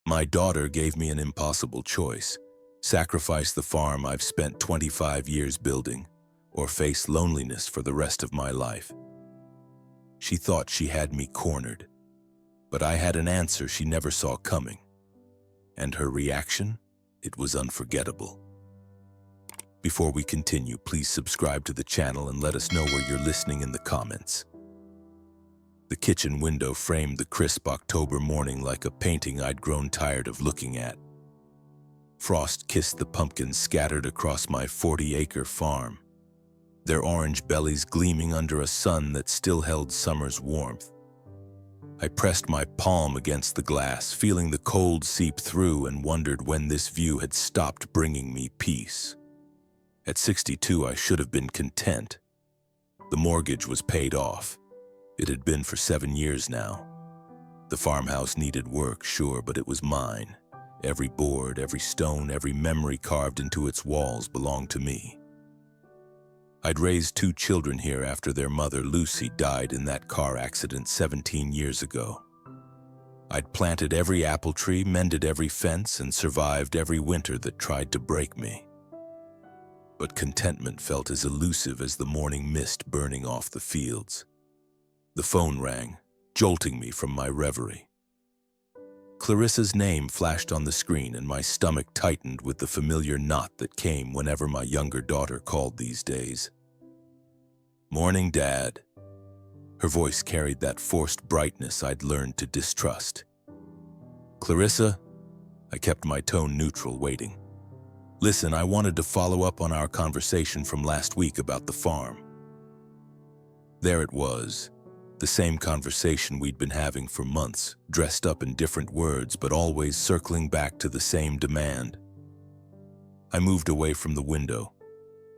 My daughter gave me an impossible choice: sacrifice the farm I've spent 25 years building, or face loneliness for the rest of my life. She thought she had me cornered, but I had an answer she never saw coming. And her reaction? It was unforgettable. Before we continue, please subscribe to the channel and let us know where you're listening in the comments. The kitchen window framed the crisp October morning like a painting I'd grown tired of looking at. Frost kissed the pumpkins scattered across my 40-acre farm, their orange bellies gleaming under a sun that still held summer's warmth. I pressed my palm against the glass, feeling the cold seep through, and wondered when this view had stopped bringing me peace. At 62, I should have been content. The mortgage was paid off. It had been for 7 years now. The farmhouse needed work, sure, but it was mine. Every board, every stone, every memory carved into its walls belonged to me. I'd raised 2 children here after their mother, Lucy, died in that car accident 17 years ago. I'd planted every apple tree, mended every fence, and survived every winter that tried to break me. But contentment felt as elusive as the morning mist burning off the fields. The phone rang, jolting me from my reverie. Clarissa's name flashed on the screen, and my stomach tightened with the familiar knot that came whenever my younger daughter called these days. "Morning, Dad." Her voice carried that forced brightness I'd learned to distrust. "Clarissa?" I kept my tone neutral, waiting. "Listen, I wanted to follow up on our conversation from last week about the farm." There it was. The same conversation we'd been having for months, dressed up in different words, but always circling back to the same demand. I moved away from the window,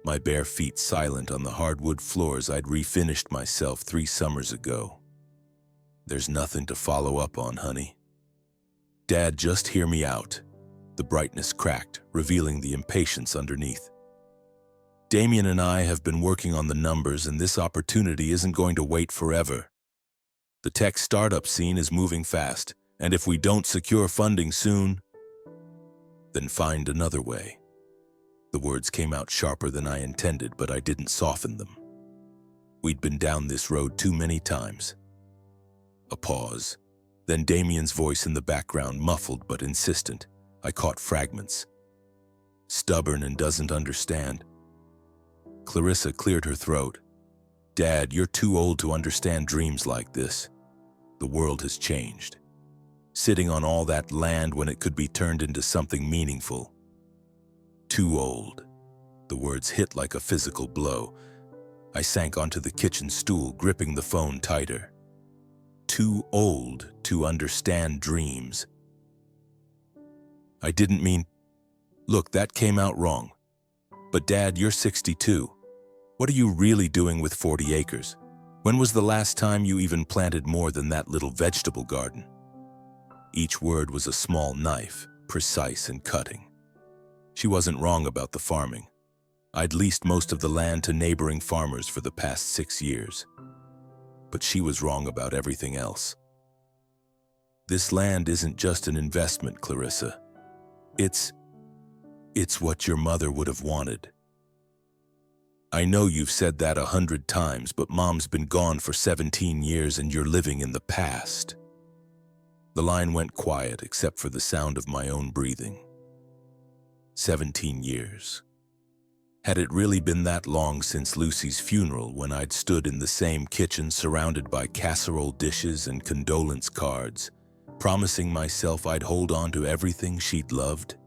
my bare feet silent on the hardwood floors I'd refinished myself 3 summers ago. "There's nothing to follow up on, honey." "Dad, just hear me out." The brightness cracked, revealing the impatience underneath. "Damien and I have been working on the numbers, and this opportunity isn't going to wait forever. The tech startup scene is moving fast, and if we don't secure funding soon, then find another way." The words came out sharper than I intended, but I didn't soften them. We'd been down this road too many times. A pause, then Damien's voice in the background, muffled but insistent. I caught fragments. "Stubborn and doesn't understand." Clarissa cleared her throat. "Dad, you're too old to understand dreams like this. The world has changed. Sitting on all that land when it could be turned into something meaningful. Too old." The words hit like a physical blow. I sank onto the kitchen stool, gripping the phone tighter. Too old to understand dreams. I didn't mean... Look, that came out wrong. But Dad, you're 62. What are you really doing with 40 acres? When was the last time you even planted more than that little vegetable garden? Each word was a small knife, precise and cutting. She wasn't wrong about the farming. I'd leased most of the land to neighboring farmers for the past 6 years. But she was wrong about everything else. This land isn't just an investment, Clarissa. It's what your mother would have wanted. I know you've said that 100 times, but Mom's been gone for 17 years and you're living in the past. The line went quiet except for the sound of my own breathing. 17 years. Had it really been that long since Lucy's funeral, when I'd stood in the same kitchen surrounded by casserole dishes and condolence cards, promising myself I'd hold on to everything she'd loved?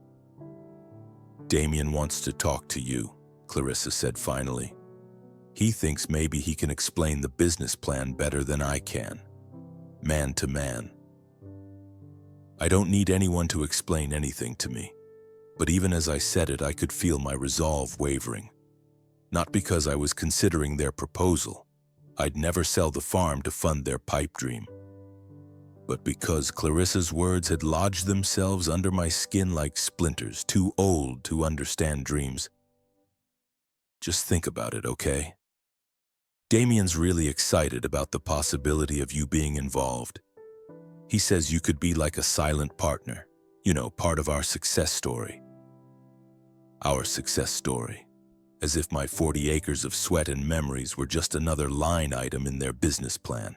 "Damien wants to talk to you," Clarissa said finally. "He thinks maybe he can explain the business plan better than I can. Man to man." I don't need anyone to explain anything to me. But even as I said it, I could feel my resolve wavering. Not because I was considering their proposal. I'd never sell the farm to fund their pipe dream. But because Clarissa's words had lodged themselves under my skin like splinters, too old to understand dreams. Just think about it, okay? Damien's really excited about the possibility of you being involved. He says you could be like a silent partner, Part of our success story. Our success story. As if my 40 acres of sweat and memories were just another line item in their business plan.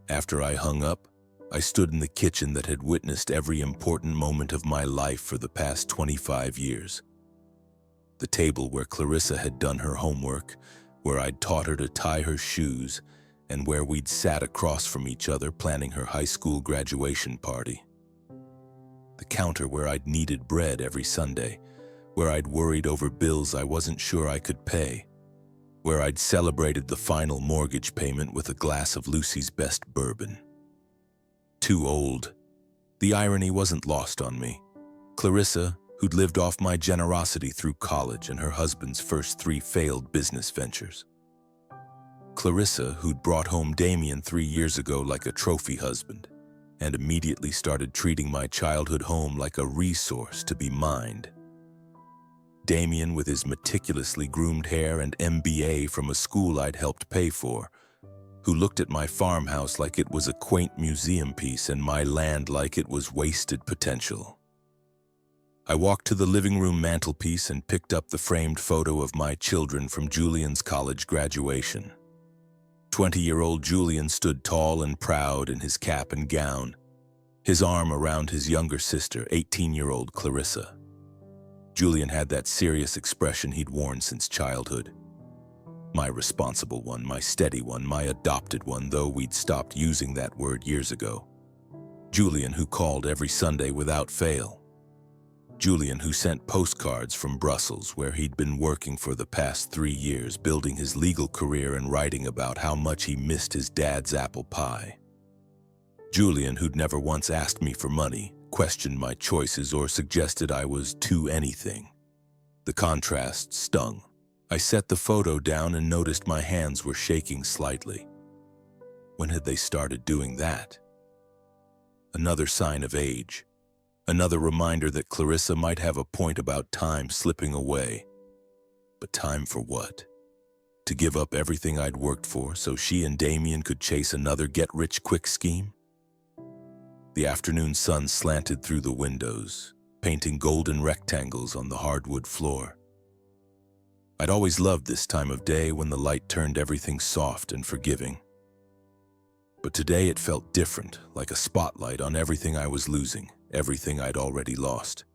After I hung up, I stood in the kitchen that had witnessed every important moment of my life for the past 25 years. The table where Clarissa had done her homework, where I'd taught her to tie her shoes, and where we'd sat across from each other planning her high school graduation party. The counter where I'd kneaded bread every Sunday, where I'd worried over bills I wasn't sure I could pay, where I'd celebrated the final mortgage payment with a glass of Lucy's best bourbon. Too old. The irony wasn't lost on me. Clarissa, who'd lived off my generosity through college and her husband's first 3 failed business ventures. Clarissa, who'd brought home Damien 3 years ago like a trophy husband, and immediately started treating my childhood home like a resource to be mined. Damien, with his meticulously groomed hair and MBA from a school I'd helped pay for, who looked at my farmhouse like it was a quaint museum piece and my land like it was wasted potential. I walked to the living room mantelpiece and picked up the framed photo of my children from Julian's college graduation. 20-year-old Julian stood tall and proud in his cap and gown, his arm around his younger sister, 18-year-old Clarissa. Julian had that serious expression he'd worn since childhood. My responsible one, my steady one, my adopted one, though we'd stopped using that word years ago. Julian, who called every Sunday without fail. Julian, who sent postcards from Brussels, where he'd been working for the past 3 years, building his legal career and writing about how much he missed his dad's apple pie. Julian, who'd never once asked me for money, questioned my choices, or suggested I was too anything. The contrast stung. I set the photo down and noticed my hands were shaking slightly. When had they started doing that? Another sign of age. Another reminder that Clarissa might have a point about time slipping away. But time for what? To give up everything I'd worked for so she and Damien could chase another get-rich-quick scheme? The afternoon sun slanted through the windows, painting golden rectangles on the hardwood floor. I'd always loved this time of day when the light turned everything soft and forgiving. But today it felt different, like a spotlight on everything I was losing. Everything I'd already lost.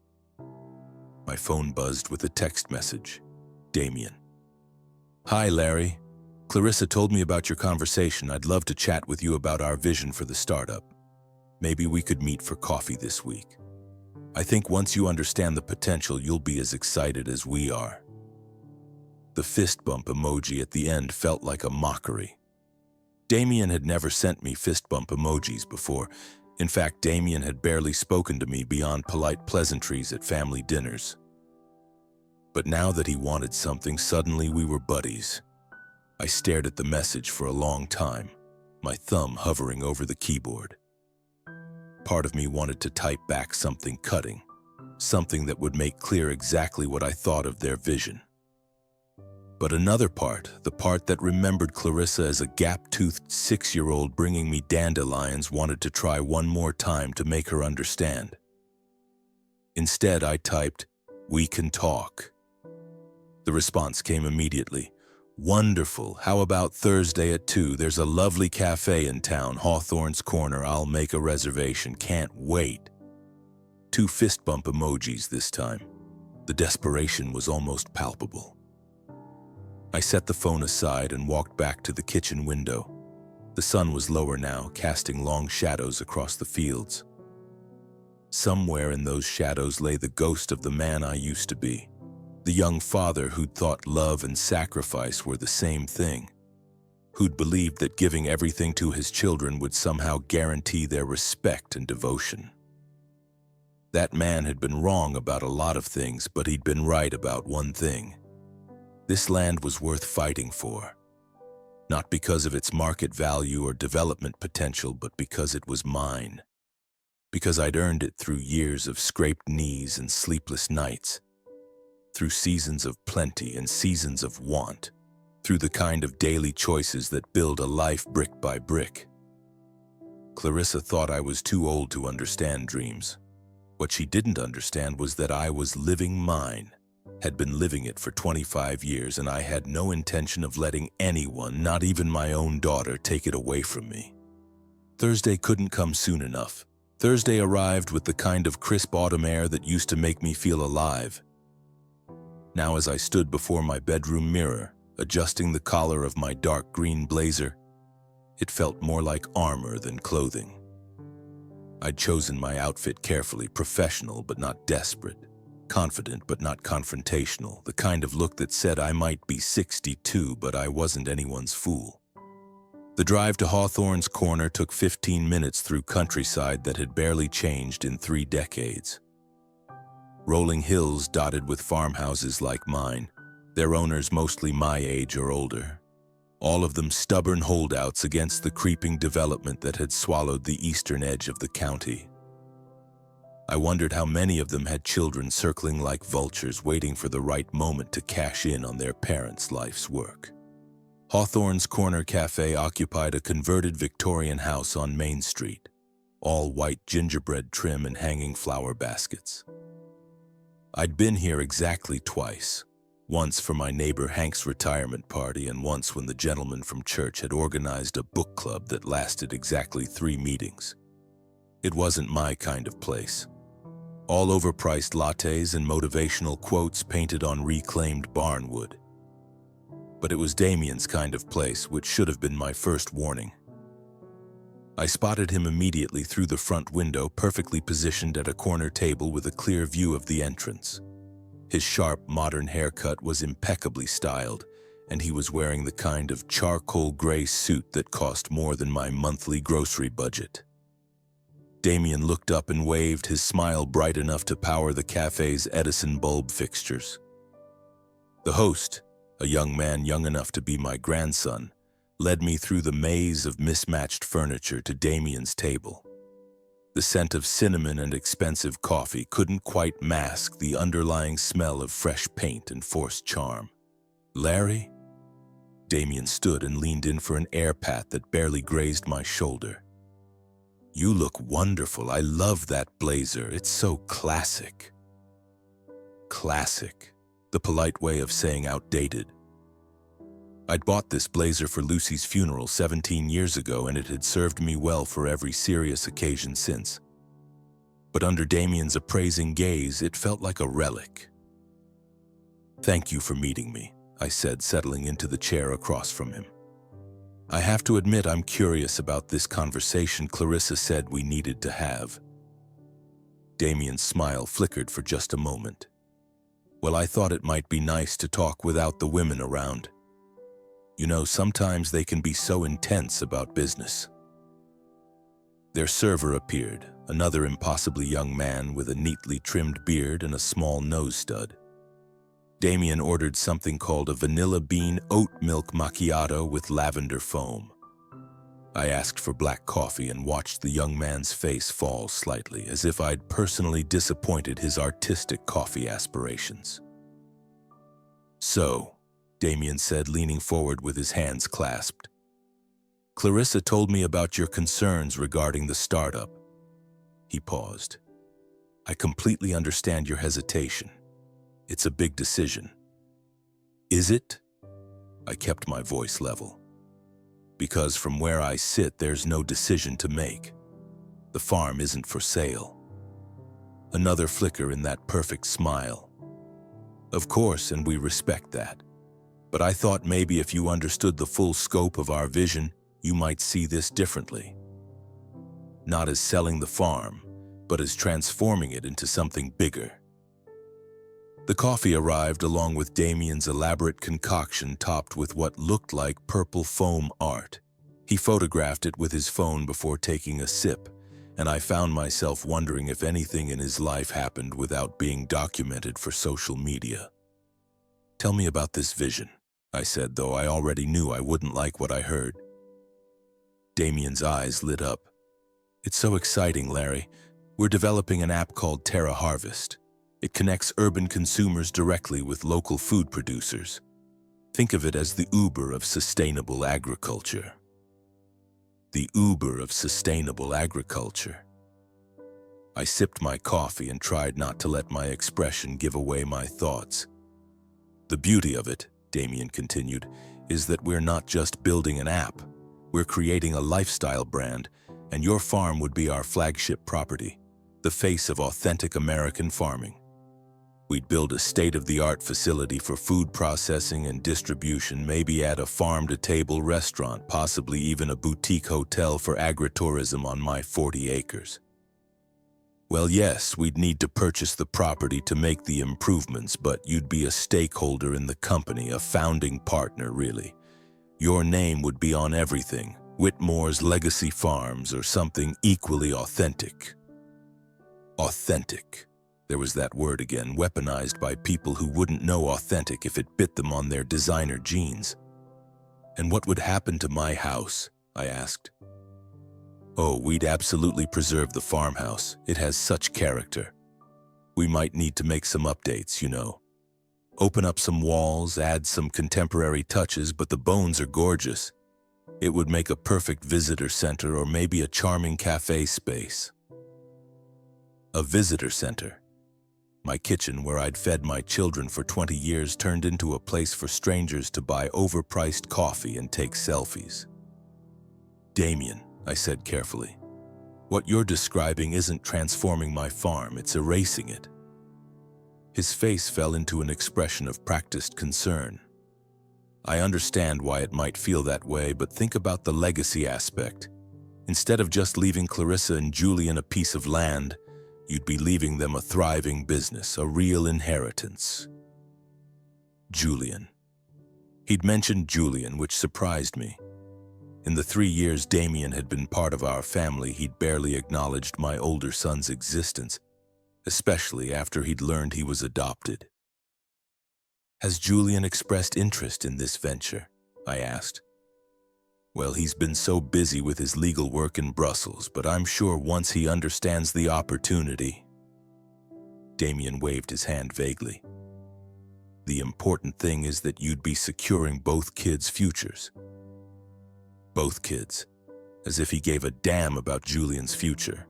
My phone buzzed with a text message. Damien. Hi, Larry. Clarissa told me about your conversation. I'd love to chat with you about our vision for the startup. Maybe we could meet for coffee this week. I think once you understand the potential, you'll be as excited as we are. The fist bump emoji at the end felt like a mockery. Damien had never sent me fist bump emojis before. In fact, Damien had barely spoken to me beyond polite pleasantries at family dinners. But now that he wanted something, suddenly we were buddies. I stared at the message for a long time, my thumb hovering over the keyboard. Part of me wanted to type back something cutting, something that would make clear exactly what I thought of their vision. But another part, the part that remembered Clarissa as a gap-toothed 6-year-old bringing me dandelions, wanted to try one more time to make her understand. Instead, I typed, "We can talk." The response came immediately. "Wonderful. How about Thursday at 2? There's a lovely cafe in town, Hawthorne's Corner. I'll make a reservation. Can't wait." 2 fist bump emojis this time. The desperation was almost palpable. I set the phone aside and walked back to the kitchen window. The sun was lower now, casting long shadows across the fields. Somewhere in those shadows lay the ghost of the man I used to be, the young father who'd thought love and sacrifice were the same thing, who'd believed that giving everything to his children would somehow guarantee their respect and devotion. That man had been wrong about a lot of things, but he'd been right about one thing. This land was worth fighting for, not because of its market value or development potential, but because it was mine. Because I'd earned it through years of scraped knees and sleepless nights, through seasons of plenty and seasons of want, through the kind of daily choices that build a life brick by brick. Clarissa thought I was too old to understand dreams. What she didn't understand was that I was living mine, had been living it for 25 years, and I had no intention of letting anyone, not even my own daughter, take it away from me. Thursday couldn't come soon enough. Thursday arrived with the kind of crisp autumn air that used to make me feel alive. Now, as I stood before my bedroom mirror, adjusting the collar of my dark green blazer, it felt more like armor than clothing. I'd chosen my outfit carefully, professional but not desperate, confident but not confrontational, the kind of look that said I might be 62 but I wasn't anyone's fool. The drive to Hawthorne's Corner took 15 minutes through countryside that had barely changed in 3 decades. Rolling hills dotted with farmhouses like mine, their owners mostly my age or older. All of them stubborn holdouts against the creeping development that had swallowed the eastern edge of the county. I wondered how many of them had children circling like vultures waiting for the right moment to cash in on their parents' life's work. Hawthorne's Corner Cafe occupied a converted Victorian house on Main Street, all white gingerbread trim and hanging flower baskets. I'd been here exactly twice, once for my neighbor Hank's retirement party and once when the gentleman from church had organized a book club that lasted exactly 3 meetings. It wasn't my kind of place. All overpriced lattes and motivational quotes painted on reclaimed barnwood. But it was Damien's kind of place, which should have been my first warning. I spotted him immediately through the front window, perfectly positioned at a corner table with a clear view of the entrance. His sharp, modern haircut was impeccably styled, and he was wearing the kind of charcoal gray suit that cost more than my monthly grocery budget. Damien looked up and waved, his smile bright enough to power the cafe's Edison bulb fixtures. The host, a young man young enough to be my grandson, led me through the maze of mismatched furniture to Damien's table. The scent of cinnamon and expensive coffee couldn't quite mask the underlying smell of fresh paint and forced charm. "Larry?" Damien stood and leaned in for an air pat that barely grazed my shoulder. "You look wonderful. I love that blazer. It's so classic." Classic. The polite way of saying outdated. I'd bought this blazer for Lucy's funeral 17 years ago, and it had served me well for every serious occasion since. But under Damien's appraising gaze, it felt like a relic. "Thank you for meeting me," I said, settling into the chair across from him. "I have to admit I'm curious about this conversation Clarissa said we needed to have." Damien's smile flickered for just a moment. "Well, I thought it might be nice to talk without the women around. You know, sometimes they can be so intense about business." Their server appeared, another impossibly young man with a neatly trimmed beard and a small nose stud. Damien ordered something called a vanilla bean oat milk macchiato with lavender foam. I asked for black coffee and watched the young man's face fall slightly, as if I'd personally disappointed his artistic coffee aspirations. "So," Damien said, leaning forward with his hands clasped, "Clarissa told me about your concerns regarding the startup." He paused. "I completely understand your hesitation. It's a big decision." "Is it?" I kept my voice level. "Because from where I sit, there's no decision to make. The farm isn't for sale." Another flicker in that perfect smile. "Of course, and we respect that. But I thought maybe if you understood the full scope of our vision, you might see this differently. Not as selling the farm, but as transforming it into something bigger." The coffee arrived along with Damien's elaborate concoction topped with what looked like purple foam art. He photographed it with his phone before taking a sip, and I found myself wondering if anything in his life happened without being documented for social media. "Tell me about this vision," I said, though I already knew I wouldn't like what I heard. Damien's eyes lit up. "It's so exciting, Larry. We're developing an app called Terra Harvest. It connects urban consumers directly with local food producers. Think of it as the Uber of sustainable agriculture." The Uber of sustainable agriculture. I sipped my coffee and tried not to let my expression give away my thoughts. The beauty of it, Damien continued, is that we're not just building an app. We're creating a lifestyle brand, and your farm would be our flagship property, the face of authentic American farming. We'd build a state-of-the-art facility for food processing and distribution, maybe add a farm-to-table restaurant, possibly even a boutique hotel for agritourism on my 40 acres. Well, yes, we'd need to purchase the property to make the improvements, but you'd be a stakeholder in the company, a founding partner, really. Your name would be on everything, Whitmore's Legacy Farms or something equally authentic. Authentic. There was that word again, weaponized by people who wouldn't know authentic if it bit them on their designer jeans. And what would happen to my house? I asked. Oh, we'd absolutely preserve the farmhouse. It has such character. We might need to make some updates, you know. Open up some walls, add some contemporary touches, but the bones are gorgeous. It would make a perfect visitor center or maybe a charming cafe space. A visitor center. My kitchen, where I'd fed my children for 20 years, turned into a place for strangers to buy overpriced coffee and take selfies. Damien, I said carefully, what you're describing isn't transforming my farm, it's erasing it. His face fell into an expression of practiced concern. I understand why it might feel that way, but think about the legacy aspect. Instead of just leaving Clarissa and Julian a piece of land, you'd be leaving them a thriving business, a real inheritance. Julian. He'd mentioned Julian, which surprised me. In the 3 years Damien had been part of our family, he'd barely acknowledged my older son's existence, especially after he'd learned he was adopted. Has Julian expressed interest in this venture? I asked. Well, he's been so busy with his legal work in Brussels, but I'm sure once he understands the opportunity. Damien waved his hand vaguely. The important thing is that you'd be securing both kids' futures. Both kids, as if he gave a damn about Julian's future.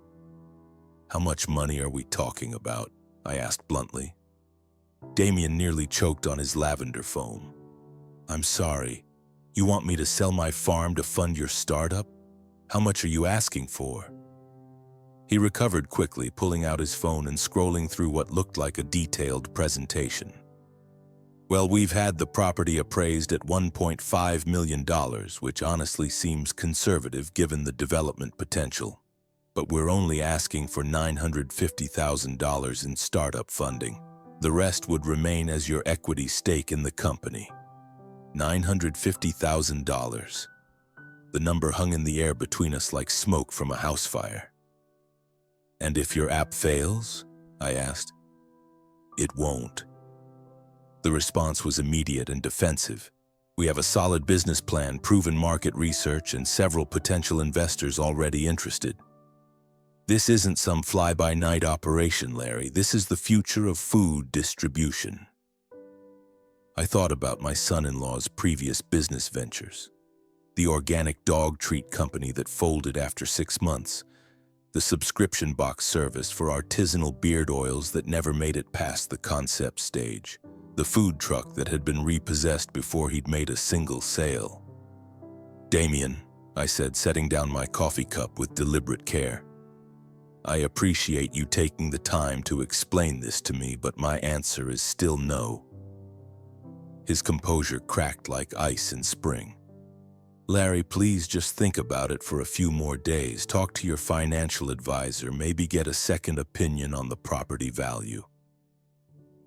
How much money are we talking about? I asked bluntly. Damien nearly choked on his lavender foam. I'm sorry. You want me to sell my farm to fund your startup? How much are you asking for? He recovered quickly, pulling out his phone and scrolling through what looked like a detailed presentation. Well, we've had the property appraised at $1.5 million, which honestly seems conservative given the development potential. But we're only asking for $950,000 in startup funding. The rest would remain as your equity stake in the company. $950,000. The number hung in the air between us like smoke from a house fire. And if your app fails? I asked. It won't. The response was immediate and defensive. We have a solid business plan, proven market research, and several potential investors already interested. This isn't some fly-by-night operation, Larry. This is the future of food distribution. I thought about my son-in-law's previous business ventures. The organic dog treat company that folded after 6 months. The subscription box service for artisanal beard oils that never made it past the concept stage. The food truck that had been repossessed before he'd made a single sale. Damien, I said, setting down my coffee cup with deliberate care. I appreciate you taking the time to explain this to me, but my answer is still no. His composure cracked like ice in spring. Larry, please just think about it for a few more days. Talk to your financial advisor, maybe get a second opinion on the property value.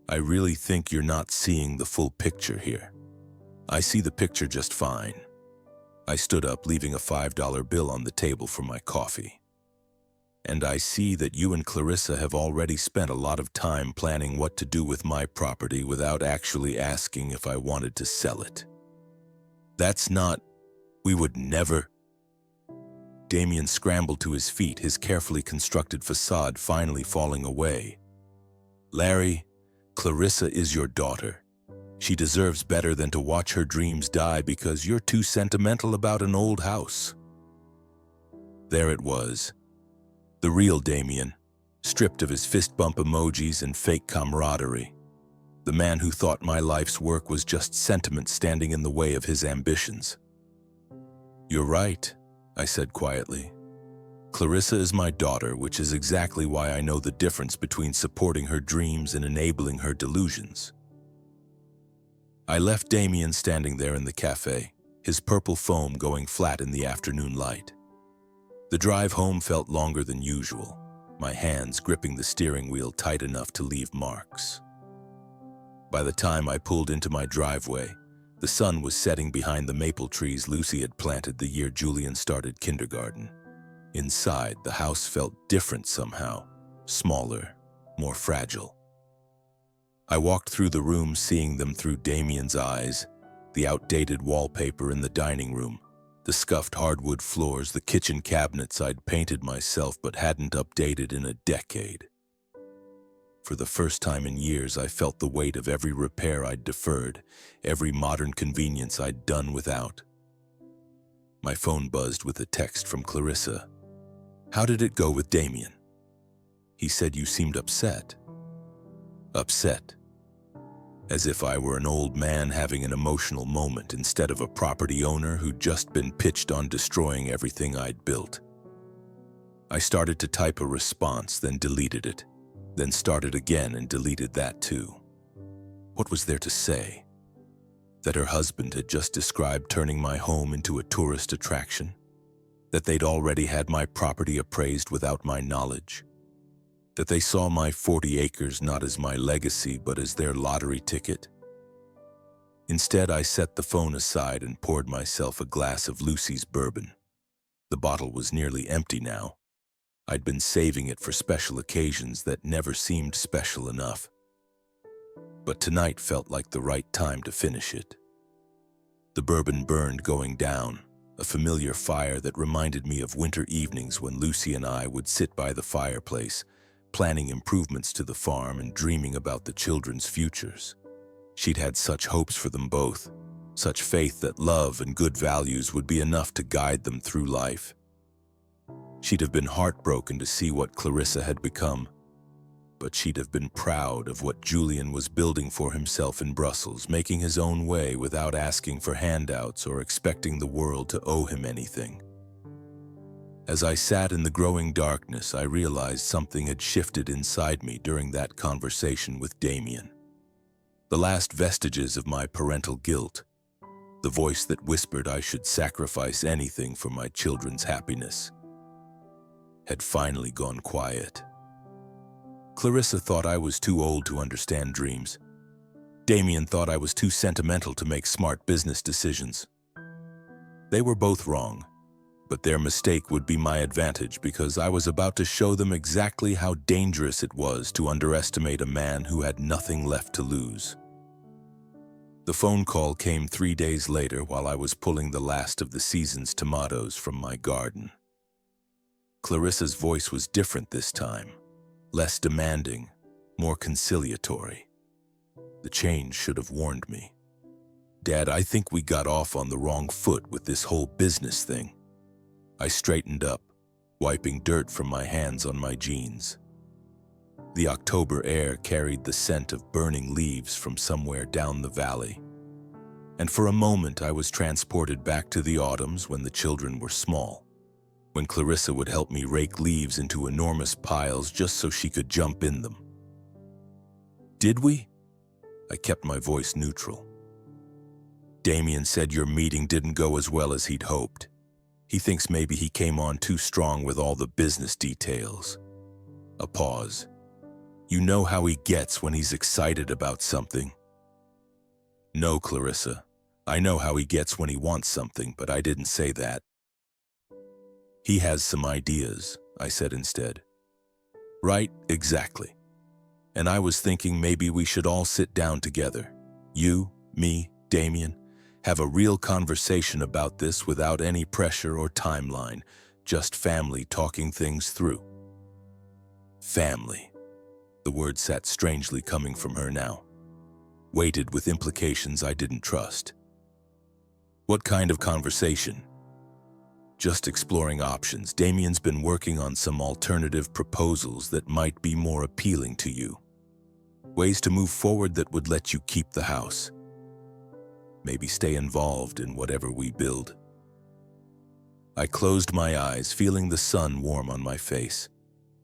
I really think you're not seeing the full picture here. I see the picture just fine. I stood up, leaving a $5 bill on the table for my coffee. And I see that you and Clarissa have already spent a lot of time planning what to do with my property without actually asking if I wanted to sell it. That's not... We would never... Damien scrambled to his feet, his carefully constructed facade finally falling away. Larry, Clarissa is your daughter. She deserves better than to watch her dreams die because you're too sentimental about an old house. There it was. The real Damien, stripped of his fist bump emojis and fake camaraderie. The man who thought my life's work was just sentiment standing in the way of his ambitions. "You're right," I said quietly. "Clarissa is my daughter, which is exactly why I know the difference between supporting her dreams and enabling her delusions." I left Damien standing there in the cafe, his purple foam going flat in the afternoon light. The drive home felt longer than usual, my hands gripping the steering wheel tight enough to leave marks. By the time I pulled into my driveway, the sun was setting behind the maple trees Lucy had planted the year Julian started kindergarten. Inside, the house felt different somehow, smaller, more fragile. I walked through the rooms, seeing them through Damien's eyes, the outdated wallpaper in the dining room, the scuffed hardwood floors, the kitchen cabinets I'd painted myself but hadn't updated in a decade. For the first time in years, I felt the weight of every repair I'd deferred, every modern convenience I'd done without. My phone buzzed with a text from Clarissa. "How did it go with Damien?" "He said you seemed upset." Upset. As if I were an old man having an emotional moment instead of a property owner who'd just been pitched on destroying everything I'd built. I started to type a response, then deleted it, then started again and deleted that too. What was there to say? That her husband had just described turning my home into a tourist attraction? That they'd already had my property appraised without my knowledge? That they saw my 40 acres not as my legacy but as their lottery ticket? Instead, I set the phone aside and poured myself a glass of Lucy's bourbon. The bottle was nearly empty now. I'd been saving it for special occasions that never seemed special enough. But tonight felt like the right time to finish it. The bourbon burned going down, a familiar fire that reminded me of winter evenings when Lucy and I would sit by the fireplace, planning improvements to the farm and dreaming about the children's futures. She'd had such hopes for them both, such faith that love and good values would be enough to guide them through life. She'd have been heartbroken to see what Clarissa had become, but she'd have been proud of what Julian was building for himself in Brussels, making his own way without asking for handouts or expecting the world to owe him anything. As I sat in the growing darkness, I realized something had shifted inside me during that conversation with Damien. The last vestiges of my parental guilt, the voice that whispered I should sacrifice anything for my children's happiness, had finally gone quiet. Clarissa thought I was too old to understand dreams. Damien thought I was too sentimental to make smart business decisions. They were both wrong. But their mistake would be my advantage because I was about to show them exactly how dangerous it was to underestimate a man who had nothing left to lose. The phone call came 3 days later while I was pulling the last of the season's tomatoes from my garden. Clarissa's voice was different this time, less demanding, more conciliatory. The change should have warned me. "Dad, I think we got off on the wrong foot with this whole business thing." I straightened up, wiping dirt from my hands on my jeans. The October air carried the scent of burning leaves from somewhere down the valley. And for a moment I was transported back to the autumns when the children were small, when Clarissa would help me rake leaves into enormous piles just so she could jump in them. "Did we?" I kept my voice neutral. "Damien said your meeting didn't go as well as he'd hoped. He thinks maybe he came on too strong with all the business details." A pause. "You know how he gets when he's excited about something." "No, Clarissa. I know how he gets when he wants something, but I didn't say that." "He has some ideas," I said instead. "Right, exactly. And I was thinking maybe we should all sit down together. You, me, Damien. Have a real conversation about this without any pressure or timeline, just family talking things through." Family. The word sat strangely coming from her now, weighted with implications I didn't trust. "What kind of conversation?" Just exploring options. Damien's been working on some alternative proposals that might be more appealing to you. Ways to move forward that would let you keep the house. Maybe stay involved in whatever we build. I closed my eyes, feeling the sun warm on my face.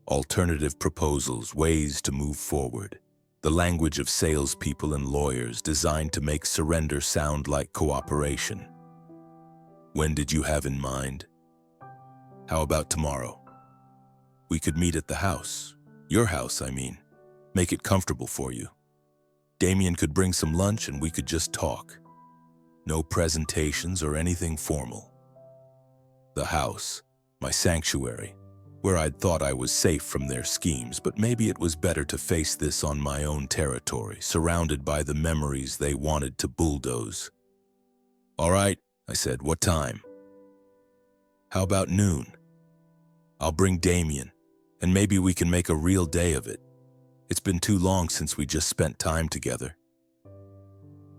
Alternative proposals, ways to move forward. The language of salespeople and lawyers designed to make surrender sound like cooperation. When did you have in mind? How about tomorrow? We could meet at the house. Your house, I mean. Make it comfortable for you. Damien could bring some lunch and we could just talk. No presentations or anything formal. The house, my sanctuary, where I'd thought I was safe from their schemes, but maybe it was better to face this on my own territory, surrounded by the memories they wanted to bulldoze. All right, I said, what time? How about noon? I'll bring Damien, and maybe we can make a real day of it. It's been too long since we just spent time together.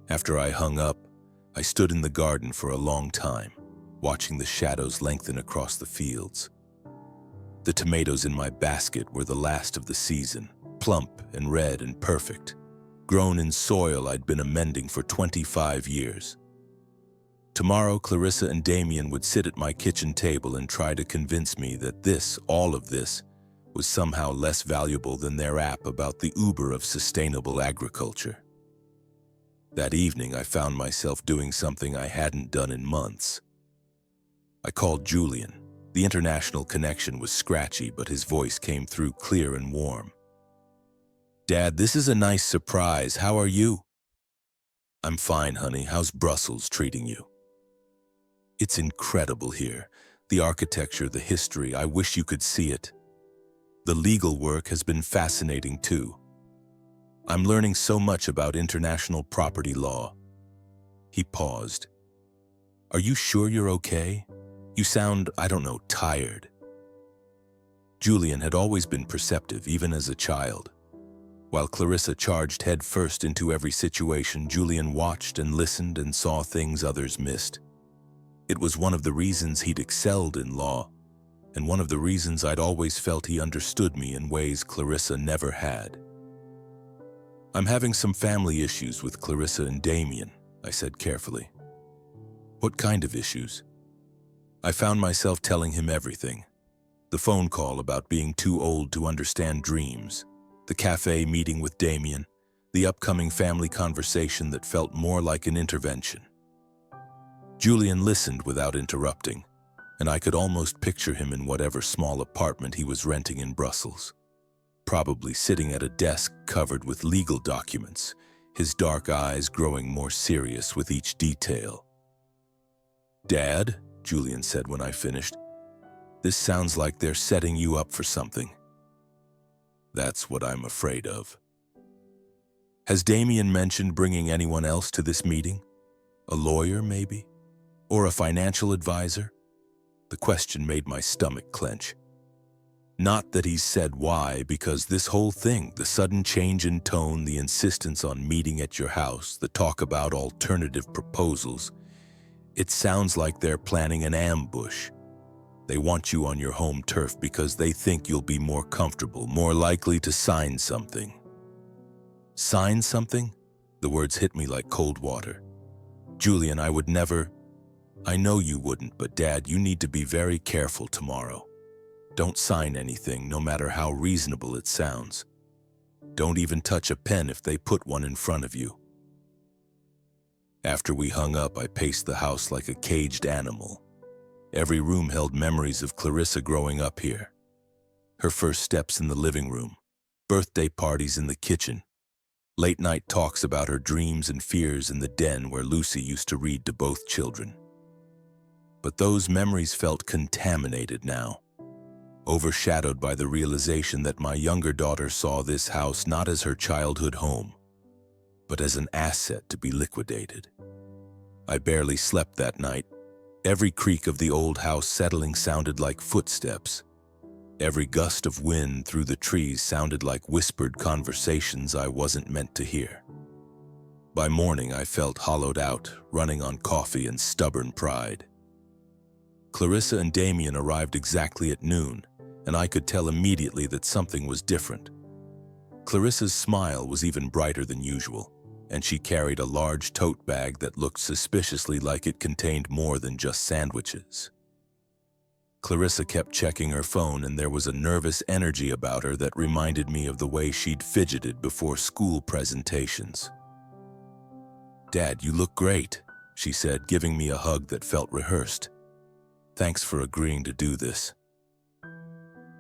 After I hung up, I stood in the garden for a long time, watching the shadows lengthen across the fields. The tomatoes in my basket were the last of the season, plump and red and perfect, grown in soil I'd been amending for 25 years. Tomorrow, Clarissa and Damien would sit at my kitchen table and try to convince me that all of this, was somehow less valuable than their app about the Uber of sustainable agriculture. That evening, I found myself doing something I hadn't done in months. I called Julian. The international connection was scratchy, but his voice came through clear and warm. Dad, this is a nice surprise. How are you? I'm fine, honey. How's Brussels treating you? It's incredible here. The architecture, the history, I wish you could see it. The legal work has been fascinating too. I'm learning so much about international property law. He paused. Are you sure you're okay? You sound, tired. Julian had always been perceptive, even as a child. While Clarissa charged headfirst into every situation, Julian watched and listened and saw things others missed. It was one of the reasons he'd excelled in law, and one of the reasons I'd always felt he understood me in ways Clarissa never had. I'm having some family issues with Clarissa and Damien, I said carefully. What kind of issues? I found myself telling him everything. The phone call about being too old to understand dreams, the cafe meeting with Damien, the upcoming family conversation that felt more like an intervention. Julian listened without interrupting, and I could almost picture him in whatever small apartment he was renting in Brussels, probably sitting at a desk covered with legal documents, his dark eyes growing more serious with each detail. Dad, Julian said when I finished, this sounds like they're setting you up for something. That's what I'm afraid of. Has Damien mentioned bringing anyone else to this meeting? A lawyer, maybe? Or a financial advisor? The question made my stomach clench. Not that he's said why, because this whole thing, the sudden change in tone, the insistence on meeting at your house, the talk about alternative proposals, it sounds like they're planning an ambush. They want you on your home turf because they think you'll be more comfortable, more likely to sign something. Sign something? The words hit me like cold water. Julian, I would never... I know you wouldn't, but Dad, you need to be very careful tomorrow. Don't sign anything, no matter how reasonable it sounds. Don't even touch a pen if they put one in front of you. After we hung up, I paced the house like a caged animal. Every room held memories of Clarissa growing up here. Her first steps in the living room, birthday parties in the kitchen, late-night talks about her dreams and fears in the den where Lucy used to read to both children. But those memories felt contaminated now, overshadowed by the realization that my younger daughter saw this house not as her childhood home, but as an asset to be liquidated. I barely slept that night. Every creak of the old house settling sounded like footsteps. Every gust of wind through the trees sounded like whispered conversations I wasn't meant to hear. By morning, I felt hollowed out, running on coffee and stubborn pride. Clarissa and Damien arrived exactly at noon, and I could tell immediately that something was different. Clarissa's smile was even brighter than usual, and she carried a large tote bag that looked suspiciously like it contained more than just sandwiches. Clarissa kept checking her phone, and there was a nervous energy about her that reminded me of the way she'd fidgeted before school presentations. "Dad, you look great," she said, giving me a hug that felt rehearsed. "Thanks for agreeing to do this."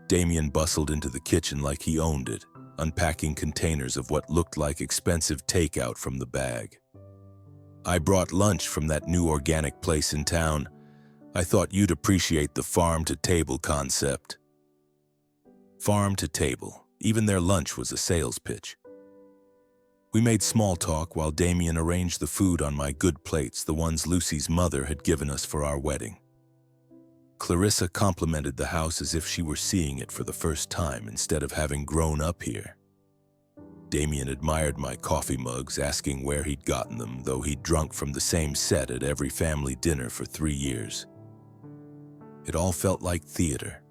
Damien bustled into the kitchen like he owned it, unpacking containers of what looked like expensive takeout from the bag. "I brought lunch from that new organic place in town. I thought you'd appreciate the farm-to-table concept." Farm to table. Even their lunch was a sales pitch. We made small talk while Damien arranged the food on my good plates, the ones Lucy's mother had given us for our wedding. Clarissa complimented the house as if she were seeing it for the first time instead of having grown up here. Damien admired my coffee mugs, asking where he'd gotten them, though he'd drunk from the same set at every family dinner for 3 years. It all felt like theater,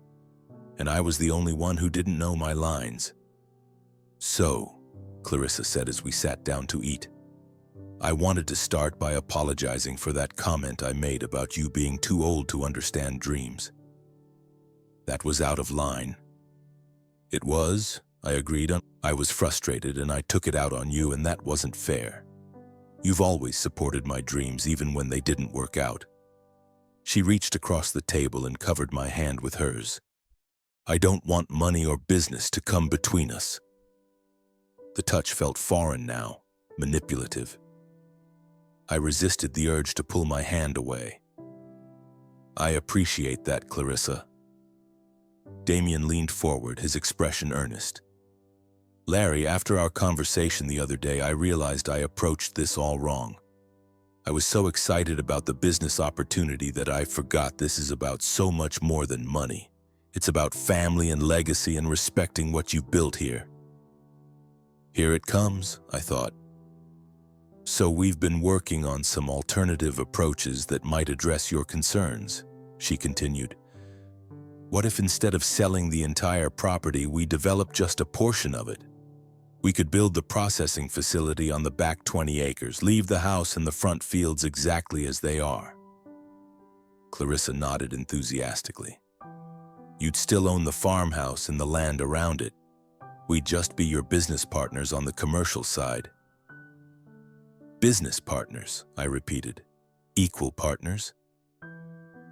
and I was the only one who didn't know my lines. "So," Clarissa said as we sat down to eat, "I wanted to start by apologizing for that comment I made about you being too old to understand dreams. That was out of line." "It was," I agreed. "I was frustrated and I took it out on you, and that wasn't fair. You've always supported my dreams even when they didn't work out." She reached across the table and covered my hand with hers. "I don't want money or business to come between us." The touch felt foreign now, manipulative. I resisted the urge to pull my hand away. "I appreciate that, Clarissa." Damien leaned forward, his expression earnest. "Larry, after our conversation the other day, I realized I approached this all wrong. I was so excited about the business opportunity that I forgot this is about so much more than money. It's about family and legacy and respecting what you've built here." "Here it comes," I thought. "So we've been working on some alternative approaches that might address your concerns," she continued. "What if instead of selling the entire property, we develop just a portion of it? We could build the processing facility on the back 20 acres, leave the house and the front fields exactly as they are." Clarissa nodded enthusiastically. "You'd still own the farmhouse and the land around it. We'd just be your business partners on the commercial side." "Business partners," I repeated. "Equal partners?"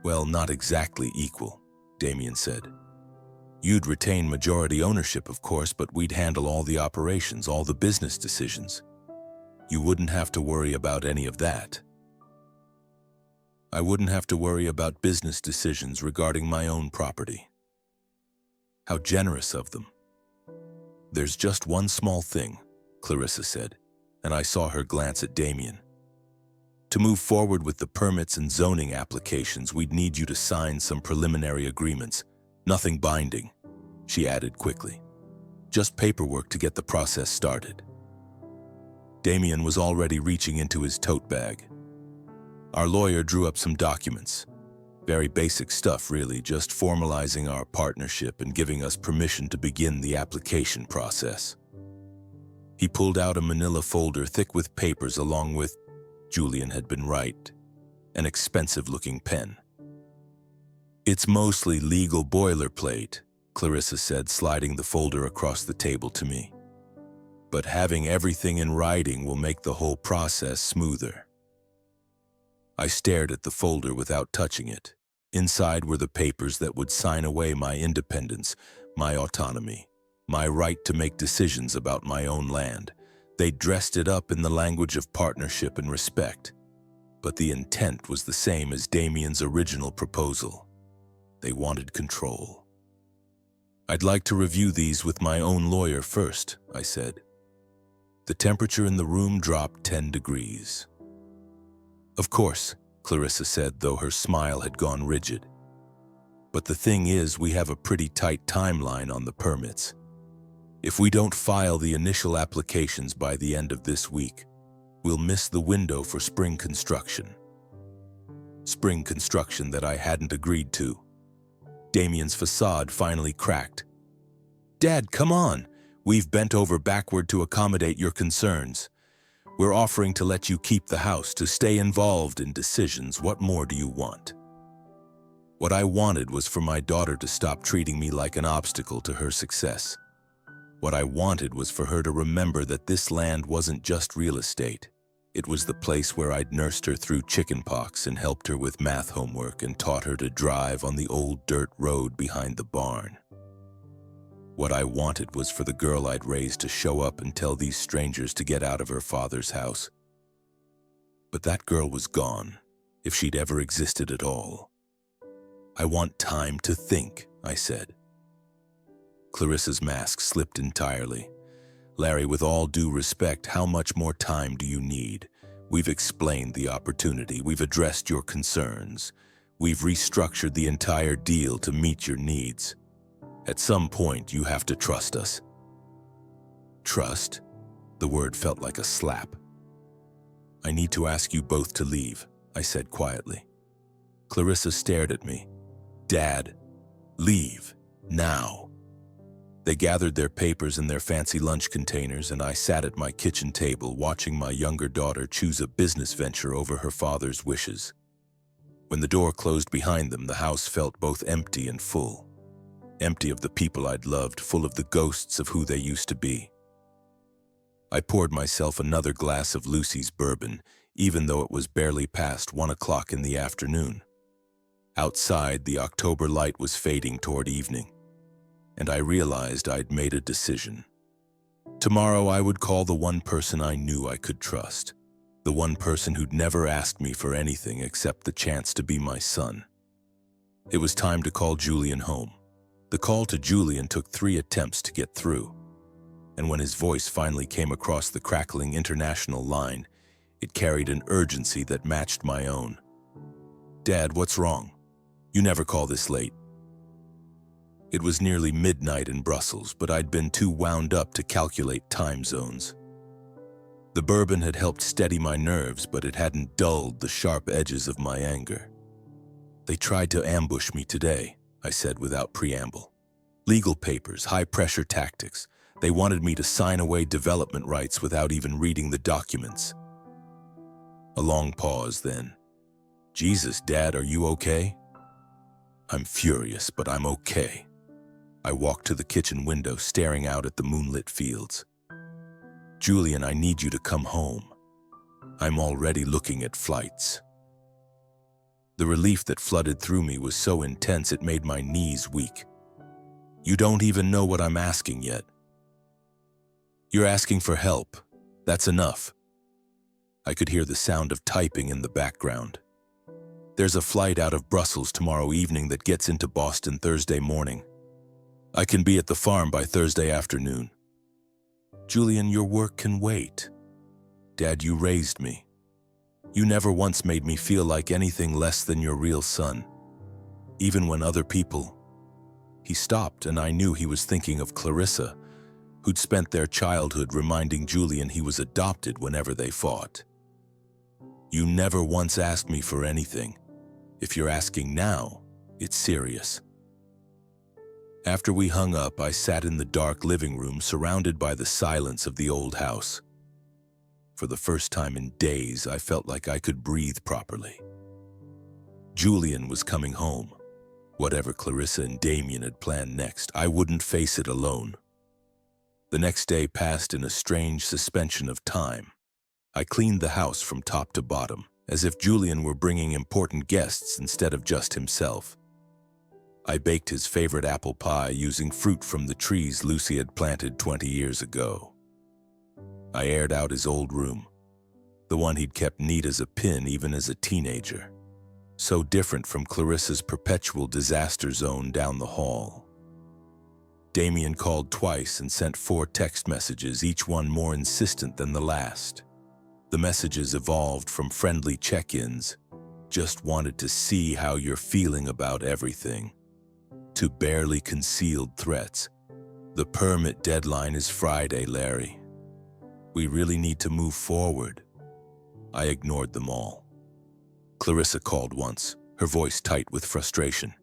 "Well, not exactly equal," Damien said. "You'd retain majority ownership, of course, but we'd handle all the operations, all the business decisions. You wouldn't have to worry about any of that." "I wouldn't have to worry about business decisions regarding my own property." How generous of them. "There's just one small thing," Clarissa said, and I saw her glance at Damien. "To move forward with the permits and zoning applications, we'd need you to sign some preliminary agreements. Nothing binding," she added quickly. "Just paperwork to get the process started." Damien was already reaching into his tote bag. Our lawyer drew up some documents. Very basic stuff, really, just formalizing our partnership and giving us permission to begin the application process. He pulled out a manila folder thick with papers along with, Julian had been right, an expensive-looking pen. "It's mostly legal boilerplate," Clarissa said, sliding the folder across the table to me. "But having everything in writing will make the whole process smoother." I stared at the folder without touching it. Inside were the papers that would sign away my independence, my autonomy, my right to make decisions about my own land. They dressed it up in the language of partnership and respect. But the intent was the same as Damien's original proposal. They wanted control. "I'd like to review these with my own lawyer first," I said. The temperature in the room dropped 10 degrees. "Of course," Clarissa said, though her smile had gone rigid. "But the thing is, we have a pretty tight timeline on the permits. If we don't file the initial applications by the end of this week, we'll miss the window for spring construction." spring construction that I hadn't agreed to. Damien's facade finally cracked. "Dad, come on! We've bent over backward to accommodate your concerns. We're offering to let you keep the house, to stay involved in decisions. What more do you want?" What I wanted was for my daughter to stop treating me like an obstacle to her success. What I wanted was for her to remember that this land wasn't just real estate. It was the place where I'd nursed her through chickenpox and helped her with math homework and taught her to drive on the old dirt road behind the barn. What I wanted was for the girl I'd raised to show up and tell these strangers to get out of her father's house. But that girl was gone, if she'd ever existed at all. "I want time to think," I said. Clarissa's mask slipped entirely. "Larry, with all due respect, how much more time do you need? We've explained the opportunity. We've addressed your concerns. We've restructured the entire deal to meet your needs. At some point, you have to trust us." Trust? The word felt like a slap. "I need to ask you both to leave," I said quietly. Clarissa stared at me. "Dad, leave, now." They gathered their papers in their fancy lunch containers, and I sat at my kitchen table watching my younger daughter choose a business venture over her father's wishes. When the door closed behind them, the house felt both empty and full. Empty of the people I'd loved, full of the ghosts of who they used to be. I poured myself another glass of Lucy's bourbon, even though it was barely past 1 o'clock in the afternoon. Outside, the October light was fading toward evening, and I realized I'd made a decision. Tomorrow I would call the one person I knew I could trust, the one person who'd never asked me for anything except the chance to be my son. It was time to call Julian home. The call to Julian took 3 attempts to get through, and when his voice finally came across the crackling international line, it carried an urgency that matched my own. "Dad, what's wrong? You never call this late." It was nearly midnight in Brussels, but I'd been too wound up to calculate time zones. The bourbon had helped steady my nerves, but it hadn't dulled the sharp edges of my anger. "They tried to ambush me today," I said without preamble. "Legal papers, high-pressure tactics. They wanted me to sign away development rights without even reading the documents." A long pause, then. "Jesus, Dad, are you okay?" "I'm furious, but I'm okay." I walked to the kitchen window, staring out at the moonlit fields. "Julian, I need you to come home. I'm already looking at flights." The relief that flooded through me was so intense it made my knees weak. "You don't even know what I'm asking yet." "You're asking for help. That's enough." I could hear the sound of typing in the background. "There's a flight out of Brussels tomorrow evening that gets into Boston Thursday morning. I can be at the farm by Thursday afternoon." "Julian, your work can wait. Dad, you raised me. You never once made me feel like anything less than your real son. Even when other people—" He stopped, and I knew he was thinking of Clarissa, who'd spent their childhood reminding Julian he was adopted whenever they fought. "You never once asked me for anything. If you're asking now, it's serious." After we hung up, I sat in the dark living room, surrounded by the silence of the old house. For the first time in days, I felt like I could breathe properly. Julian was coming home. Whatever Clarissa and Damien had planned next, I wouldn't face it alone. The next day passed in a strange suspension of time. I cleaned the house from top to bottom, as if Julian were bringing important guests instead of just himself. I baked his favorite apple pie using fruit from the trees Lucy had planted 20 years ago. I aired out his old room, the one he'd kept neat as a pin even as a teenager, so different from Clarissa's perpetual disaster zone down the hall. Damien called twice and sent 4 text messages, each one more insistent than the last. The messages evolved from friendly check-ins, "Just wanted to see how you're feeling about everything," to barely concealed threats. "The permit deadline is Friday, Larry. We really need to move forward." I ignored them all. Clarissa called once, her voice tight with frustration.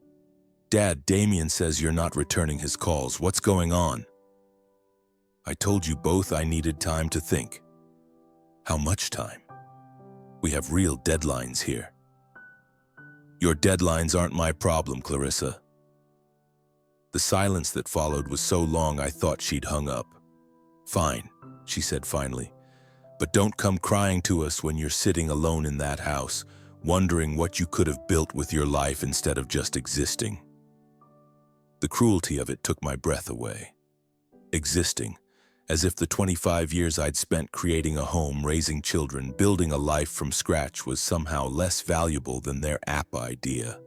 "Dad, Damien says you're not returning his calls. What's going on?" "I told you both I needed time to think." "How much time? We have real deadlines here." "Your deadlines aren't my problem, Clarissa." The silence that followed was so long I thought she'd hung up. "Fine," she said finally, "but don't come crying to us when you're sitting alone in that house, wondering what you could have built with your life instead of just existing." The cruelty of it took my breath away. Existing, as if the 25 years I'd spent creating a home, raising children, building a life from scratch was somehow less valuable than their app idea.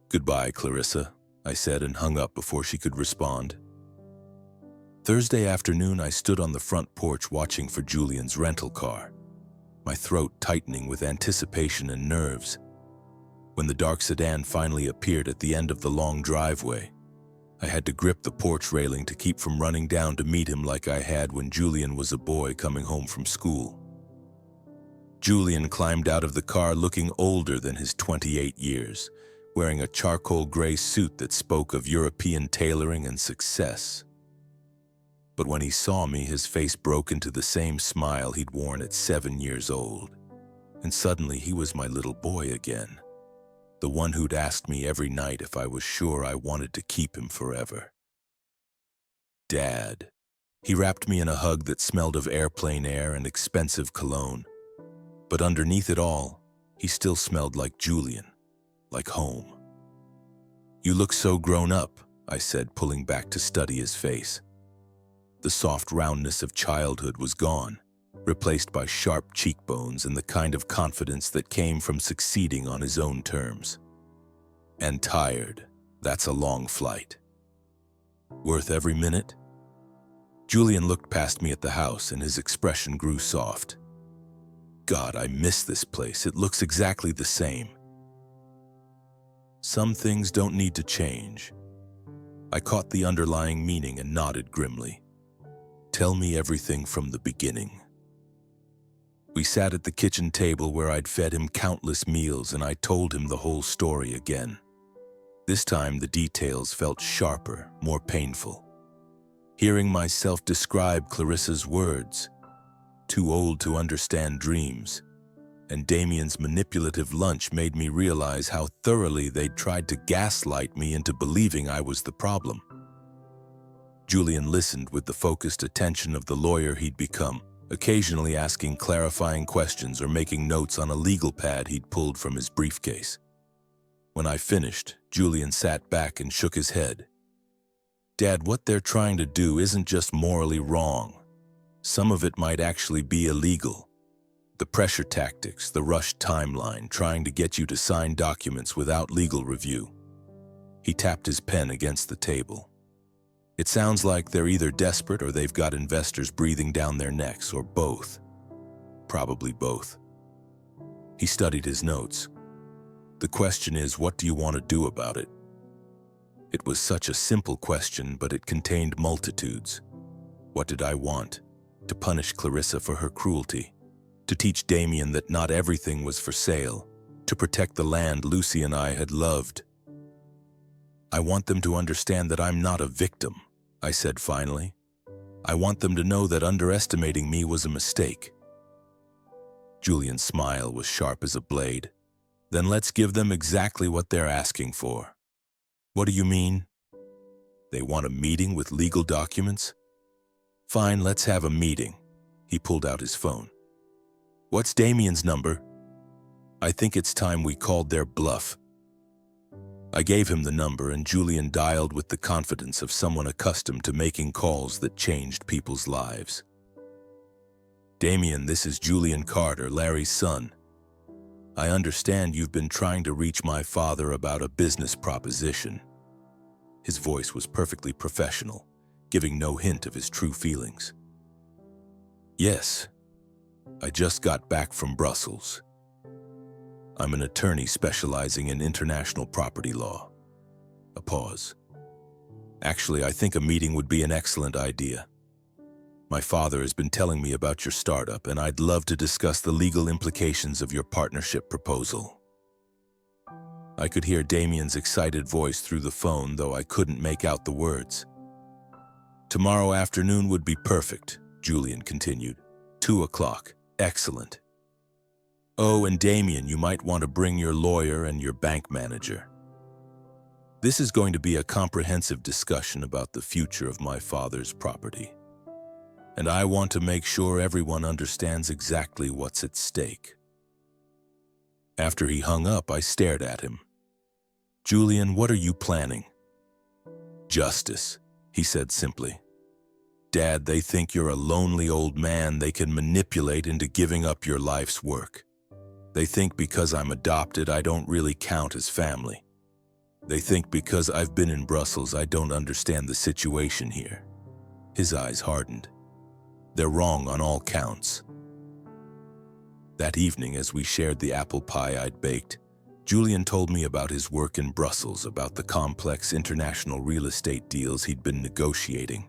"Goodbye, Clarissa," I said and hung up before she could respond. Thursday afternoon, I stood on the front porch watching for Julian's rental car, my throat tightening with anticipation and nerves. When the dark sedan finally appeared at the end of the long driveway, I had to grip the porch railing to keep from running down to meet him like I had when Julian was a boy coming home from school. Julian climbed out of the car looking older than his 28 years, wearing a charcoal gray suit that spoke of European tailoring and success. But when he saw me, his face broke into the same smile he'd worn at 7 years old, and suddenly he was my little boy again. The one who'd asked me every night if I was sure I wanted to keep him forever. "Dad." He wrapped me in a hug that smelled of airplane air and expensive cologne. But underneath it all, he still smelled like Julian, like home. "You look so grown up," I said, pulling back to study his face. The soft roundness of childhood was gone, replaced by sharp cheekbones and the kind of confidence that came from succeeding on his own terms. "And tired. That's a long flight." "Worth every minute?" Julian looked past me at the house and his expression grew soft. "God, I miss this place. It looks exactly the same." "Some things don't need to change." I caught the underlying meaning and nodded grimly. "Tell me everything from the beginning." We sat at the kitchen table where I'd fed him countless meals, and I told him the whole story again. This time the details felt sharper, more painful. Hearing myself describe Clarissa's words, "too old to understand dreams," and Damien's manipulative lunch made me realize how thoroughly they'd tried to gaslight me into believing I was the problem. Julian listened with the focused attention of the lawyer he'd become, occasionally asking clarifying questions or making notes on a legal pad he'd pulled from his briefcase. When I finished, Julian sat back and shook his head. "Dad, what they're trying to do isn't just morally wrong. Some of it might actually be illegal. The pressure tactics, the rushed timeline, trying to get you to sign documents without legal review." He tapped his pen against the table. "It sounds like they're either desperate or they've got investors breathing down their necks, or both. Probably both." He studied his notes. "The question is, what do you want to do about it?" It was such a simple question, but it contained multitudes. What did I want? To punish Clarissa for her cruelty. To teach Damien that not everything was for sale. To protect the land Lucy and I had loved. "I want them to understand that I'm not a victim," I said finally. "I want them to know that underestimating me was a mistake." Julian's smile was sharp as a blade. "Then let's give them exactly what they're asking for." "What do you mean?" "They want a meeting with legal documents?" "Fine, let's have a meeting." He pulled out his phone. "What's Damien's number?" "I think it's time we called their bluff." I gave him the number, and Julian dialed with the confidence of someone accustomed to making calls that changed people's lives. "Damien, this is Julian Carter, Larry's son. I understand you've been trying to reach my father about a business proposition." His voice was perfectly professional, giving no hint of his true feelings. "Yes. I just got back from Brussels. I'm an attorney specializing in international property law." A pause. "Actually, I think a meeting would be an excellent idea." My father has been telling me about your startup, and I'd love to discuss the legal implications of your partnership proposal." I could hear Damien's excited voice through the phone, though I couldn't make out the words. "Tomorrow afternoon would be perfect," Julian continued. 2 o'clock. Excellent. "Oh, and Damien, you might want to bring your lawyer and your bank manager. This is going to be a comprehensive discussion about the future of my father's property. And I want to make sure everyone understands exactly what's at stake." After he hung up, I stared at him. "Julian, what are you planning?" "Justice," he said simply. "Dad, they think you're a lonely old man they can manipulate into giving up your life's work. They think because I'm adopted, I don't really count as family. They think because I've been in Brussels, I don't understand the situation here." His eyes hardened. "They're wrong on all counts." That evening, as we shared the apple pie I'd baked, Julian told me about his work in Brussels, about the complex international real estate deals he'd been negotiating,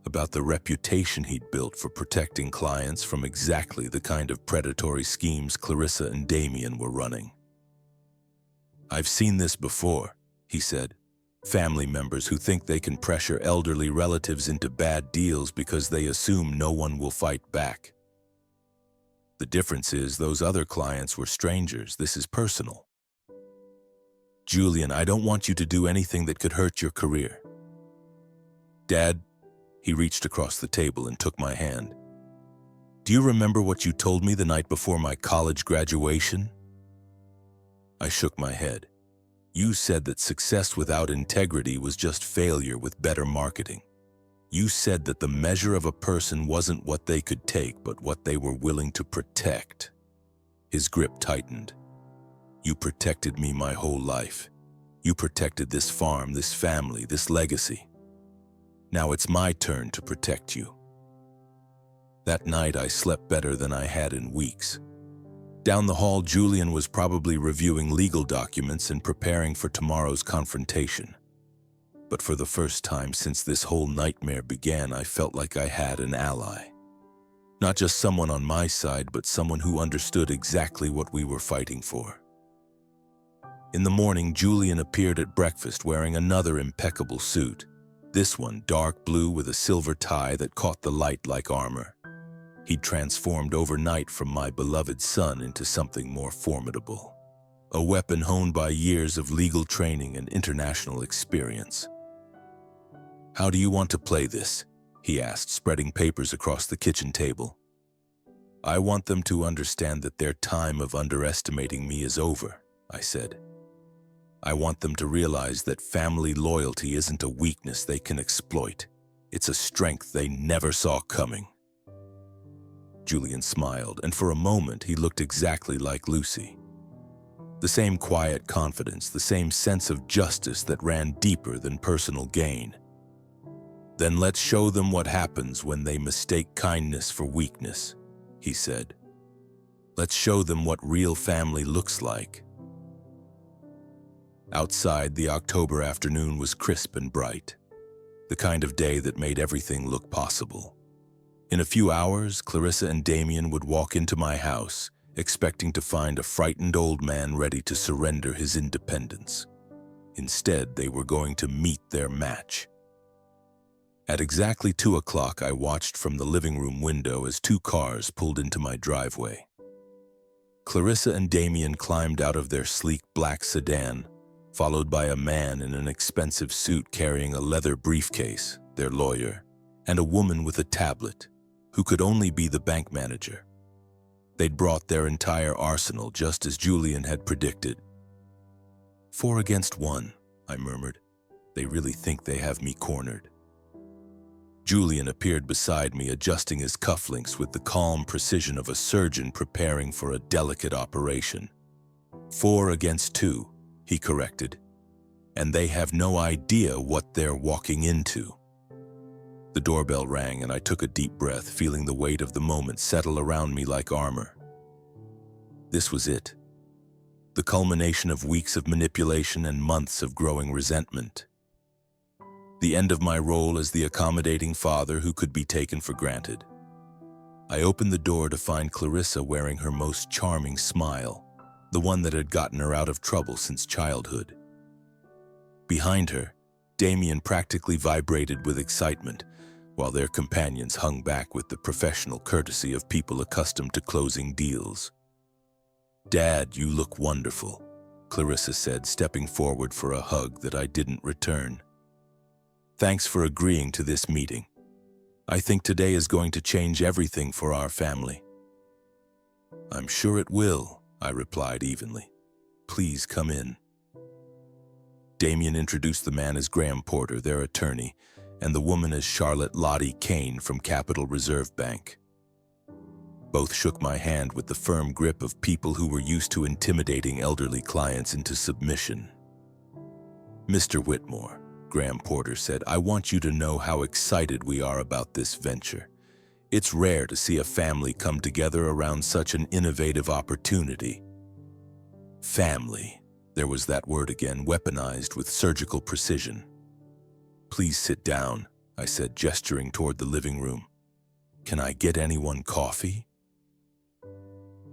about the reputation he'd built for protecting clients from exactly the kind of predatory schemes Clarissa and Damien were running. "I've seen this before," he said. "Family members who think they can pressure elderly relatives into bad deals because they assume no one will fight back. The difference is those other clients were strangers. This is personal. Julian, I don't want you to do anything that could hurt your career." "Dad," he reached across the table and took my hand. "Do you remember what you told me the night before my college graduation?" I shook my head. "You said that success without integrity was just failure with better marketing. You said that the measure of a person wasn't what they could take, but what they were willing to protect." His grip tightened. "You protected me my whole life. You protected this farm, this family, this legacy. Now it's my turn to protect you." That night I slept better than I had in weeks. Down the hall, Julian was probably reviewing legal documents and preparing for tomorrow's confrontation. But for the first time since this whole nightmare began, I felt like I had an ally. Not just someone on my side, but someone who understood exactly what we were fighting for. In the morning, Julian appeared at breakfast wearing another impeccable suit. This one dark blue with a silver tie that caught the light like armor. He'd transformed overnight from my beloved son into something more formidable. A weapon honed by years of legal training and international experience. "How do you want to play this?" he asked, spreading papers across the kitchen table. "I want them to understand that their time of underestimating me is over," I said. "I want them to realize that family loyalty isn't a weakness they can exploit. It's a strength they never saw coming." Julian smiled, and for a moment he looked exactly like Lucy. The same quiet confidence, the same sense of justice that ran deeper than personal gain. "Then let's show them what happens when they mistake kindness for weakness," he said. "Let's show them what real family looks like." Outside, the October afternoon was crisp and bright, the kind of day that made everything look possible. In a few hours, Clarissa and Damien would walk into my house, expecting to find a frightened old man ready to surrender his independence. Instead, they were going to meet their match. At exactly 2 o'clock, I watched from the living room window as 2 cars pulled into my driveway. Clarissa and Damien climbed out of their sleek black sedan, followed by a man in an expensive suit carrying a leather briefcase, their lawyer, and a woman with a tablet, who could only be the bank manager. They'd brought their entire arsenal, just as Julian had predicted. 4 against 1, I murmured. They really think they have me cornered. Julian appeared beside me, adjusting his cufflinks with the calm precision of a surgeon preparing for a delicate operation. 4 against 2, he corrected, and they have no idea what they're walking into. The doorbell rang and I took a deep breath, feeling the weight of the moment settle around me like armor. This was it. The culmination of weeks of manipulation and months of growing resentment. The end of my role as the accommodating father who could be taken for granted. I opened the door to find Clarissa wearing her most charming smile, the one that had gotten her out of trouble since childhood. Behind her, Damien practically vibrated with excitement, while their companions hung back with the professional courtesy of people accustomed to closing deals. "Dad, you look wonderful," Clarissa said, stepping forward for a hug that I didn't return. "Thanks for agreeing to this meeting. I think today is going to change everything for our family." "I'm sure it will," I replied evenly. "Please come in." Damien introduced the man as Graham Porter, their attorney, and the woman as Charlotte Lottie Kane from Capital Reserve Bank. Both shook my hand with the firm grip of people who were used to intimidating elderly clients into submission. "Mr. Whitmore," Graham Porter said, "I want you to know how excited we are about this venture. It's rare to see a family come together around such an innovative opportunity." Family. There was that word again, weaponized with surgical precision. "Please sit down," I said, gesturing toward the living room. "Can I get anyone coffee?"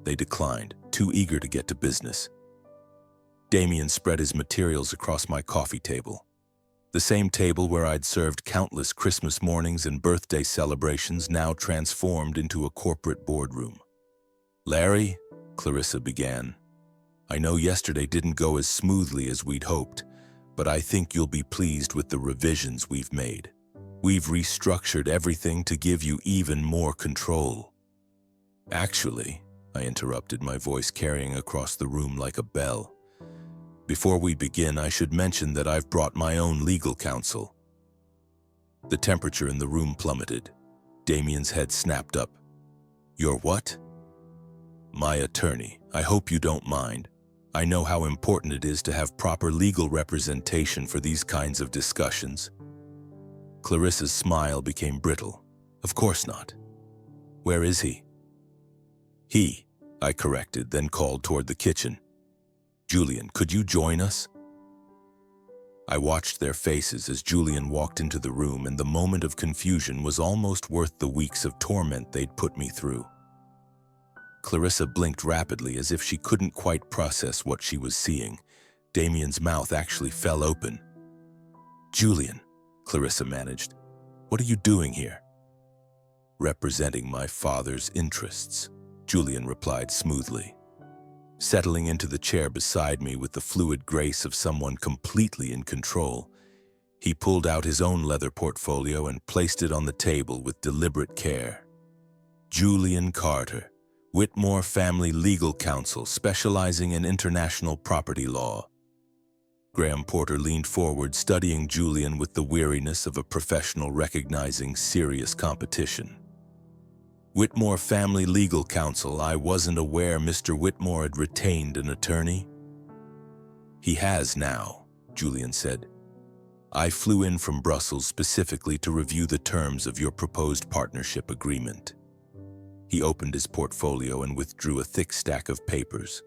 They declined, too eager to get to business. Damien spread his materials across my coffee table. The same table where I'd served countless Christmas mornings and birthday celebrations, now transformed into a corporate boardroom. "Larry," Clarissa began, "I know yesterday didn't go as smoothly as we'd hoped, but I think you'll be pleased with the revisions we've made. We've restructured everything to give you even more control." "Actually," I interrupted, my voice carrying across the room like a bell, "before we begin, I should mention that I've brought my own legal counsel." The temperature in the room plummeted. Damien's head snapped up. "Your what?" "My attorney. I hope you don't mind. I know how important it is to have proper legal representation for these kinds of discussions." Clarissa's smile became brittle. "Of course not. Where is he?" "He," I corrected, then called toward the kitchen. "Julian, could you join us?" I watched their faces as Julian walked into the room, and the moment of confusion was almost worth the weeks of torment they'd put me through. Clarissa blinked rapidly as if she couldn't quite process what she was seeing. Damien's mouth actually fell open. "Julian," Clarissa managed, "what are you doing here?" "Representing my father's interests," Julian replied smoothly. Settling into the chair beside me with the fluid grace of someone completely in control, he pulled out his own leather portfolio and placed it on the table with deliberate care. "Julian Carter, Whitmore Family Legal Counsel, specializing in international property law." Graham Porter leaned forward, studying Julian with the weariness of a professional recognizing serious competition. "Whitmore Family Legal Counsel, I wasn't aware Mr. Whitmore had retained an attorney." "He has now," Julian said. "I flew in from Brussels specifically to review the terms of your proposed partnership agreement." He opened his portfolio and withdrew a thick stack of papers.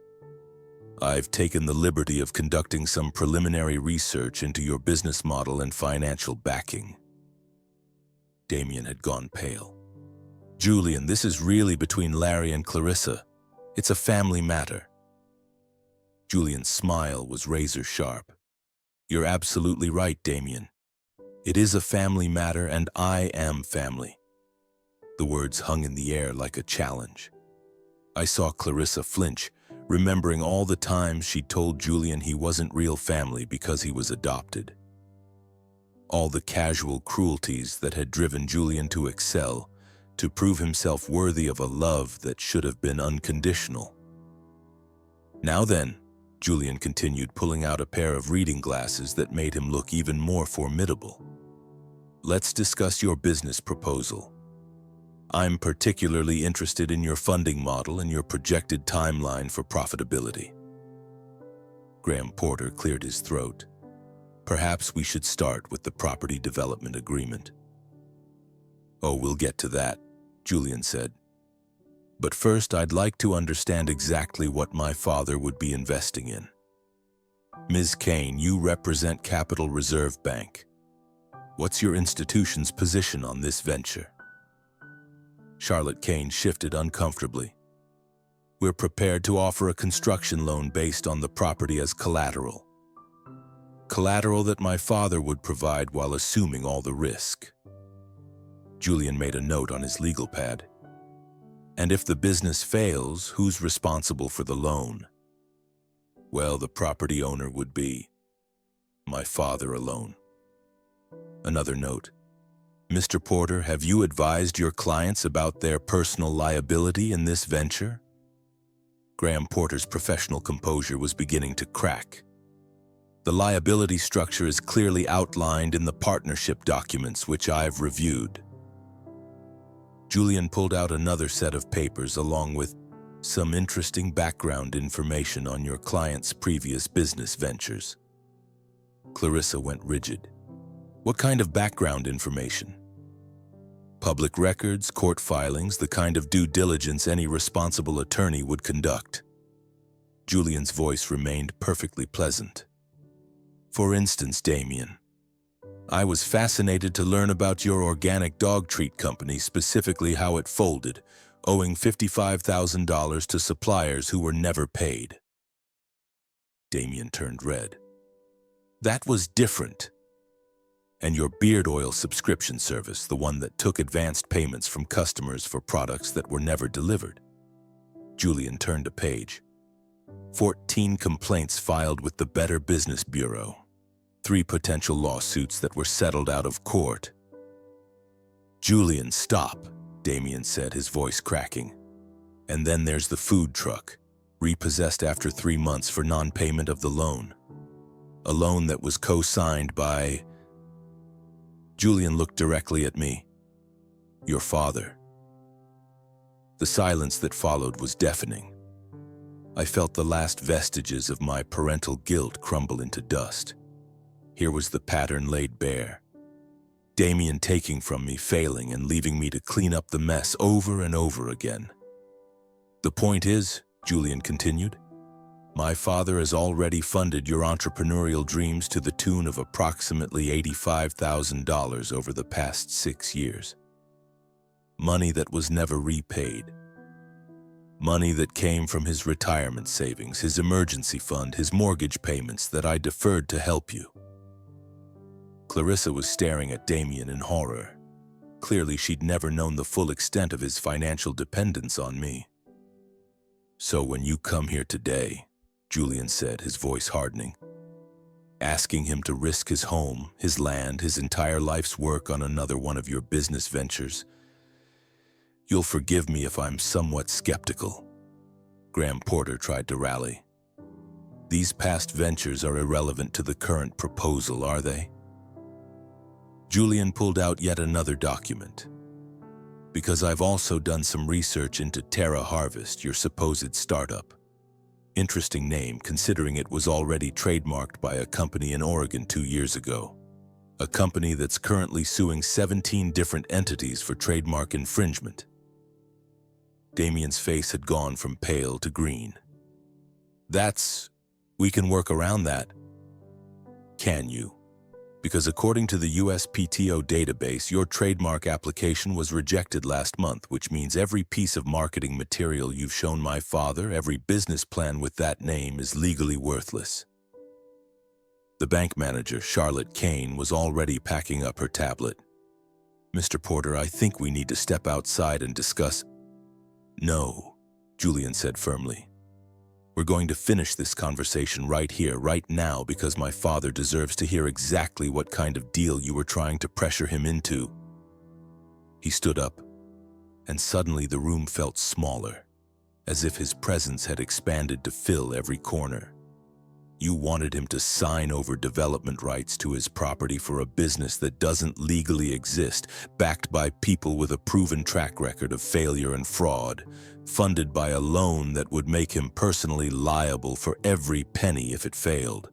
"I've taken the liberty of conducting some preliminary research into your business model and financial backing." Damien had gone pale. "Julian, this is really between Larry and Clarissa. It's a family matter." Julian's smile was razor sharp. "You're absolutely right, Damien. It is a family matter, and I am family." The words hung in the air like a challenge. I saw Clarissa flinch, remembering all the times she'd told Julian he wasn't real family because he was adopted. All the casual cruelties that had driven Julian to excel, to prove himself worthy of a love that should have been unconditional. "Now then," Julian continued, pulling out a pair of reading glasses that made him look even more formidable, "let's discuss your business proposal. I'm particularly interested in your funding model and your projected timeline for profitability." Graham Porter cleared his throat. "Perhaps we should start with the property development agreement." "Oh, we'll get to that," Julian said. "But first, I'd like to understand exactly what my father would be investing in. Ms. Kane, you represent Capital Reserve Bank. What's your institution's position on this venture? Charlotte Kane shifted uncomfortably. We're prepared to offer a construction loan based on the property as collateral. Collateral that my father would provide while assuming all the risk. Julian made a note on his legal pad. And if the business fails, who's responsible for the loan? Well, the property owner would be my father alone. Another note. Mr. Porter, have you advised your clients about their personal liability in this venture? Graham Porter's professional composure was beginning to crack. The liability structure is clearly outlined in the partnership documents, which I've reviewed. Julian pulled out another set of papers along with some interesting background information on your client's previous business ventures. Clarissa went rigid. What kind of background information? Public records, court filings, the kind of due diligence any responsible attorney would conduct. Julian's voice remained perfectly pleasant. For instance, Damien, I was fascinated to learn about your organic dog treat company, specifically how it folded, owing $55,000 to suppliers who were never paid. Damien turned red. That was different. And your beard oil subscription service, the one that took advanced payments from customers for products that were never delivered. Julian turned a page. 14 complaints filed with the Better Business Bureau. 3 potential lawsuits that were settled out of court. Julian, stop, Damien said, his voice cracking. And then there's the food truck, repossessed after 3 months for non-payment of the loan. A loan that was co-signed by... Julian looked directly at me. Your father. The silence that followed was deafening. I felt the last vestiges of my parental guilt crumble into dust. Here was the pattern laid bare. Damien taking from me, failing, and leaving me to clean up the mess over and over again. The point is, Julian continued, my father has already funded your entrepreneurial dreams to the tune of approximately $85,000 over the past 6 years. Money that was never repaid. Money that came from his retirement savings, his emergency fund, his mortgage payments that I deferred to help you. Clarissa was staring at Damien in horror. Clearly, she'd never known the full extent of his financial dependence on me. So when you come here today, Julian said, his voice hardening, asking him to risk his home, his land, his entire life's work on another one of your business ventures, you'll forgive me if I'm somewhat skeptical. Graham Porter tried to rally. These past ventures are irrelevant to the current proposal, are they? Julian pulled out yet another document. Because I've also done some research into Terra Harvest, your supposed startup. Interesting name, considering it was already trademarked by a company in Oregon 2 years ago. A company that's currently suing 17 different entities for trademark infringement. Damien's face had gone from pale to green. We can work around that. Can you? Because according to the USPTO database, your trademark application was rejected last month, which means every piece of marketing material you've shown my father, every business plan with that name is legally worthless. The bank manager, Charlotte Kane, was already packing up her tablet. Mr. Porter, I think we need to step outside and discuss. No, Julian said firmly. We're going to finish this conversation right here, right now, because my father deserves to hear exactly what kind of deal you were trying to pressure him into. He stood up, and suddenly the room felt smaller, as if his presence had expanded to fill every corner. You wanted him to sign over development rights to his property for a business that doesn't legally exist, backed by people with a proven track record of failure and fraud, funded by a loan that would make him personally liable for every penny if it failed.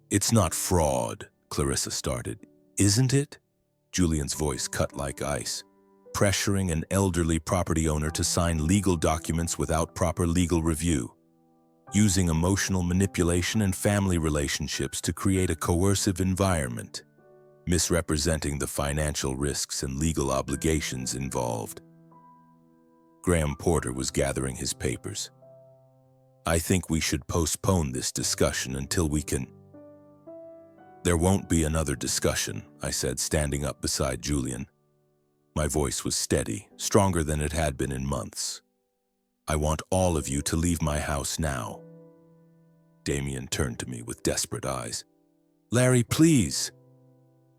It's not fraud, Clarissa started. Isn't it? Julian's voice cut like ice. Pressuring an elderly property owner to sign legal documents without proper legal review. Using emotional manipulation and family relationships to create a coercive environment. misrepresenting the financial risks and legal obligations involved. Graham Porter was gathering his papers. "I think we should postpone this discussion until we can—" "There won't be another discussion," I said, standing up beside Julian. My voice was steady, stronger than it had been in months. "I want all of you to leave my house now." Damien turned to me with desperate eyes. "Larry, please!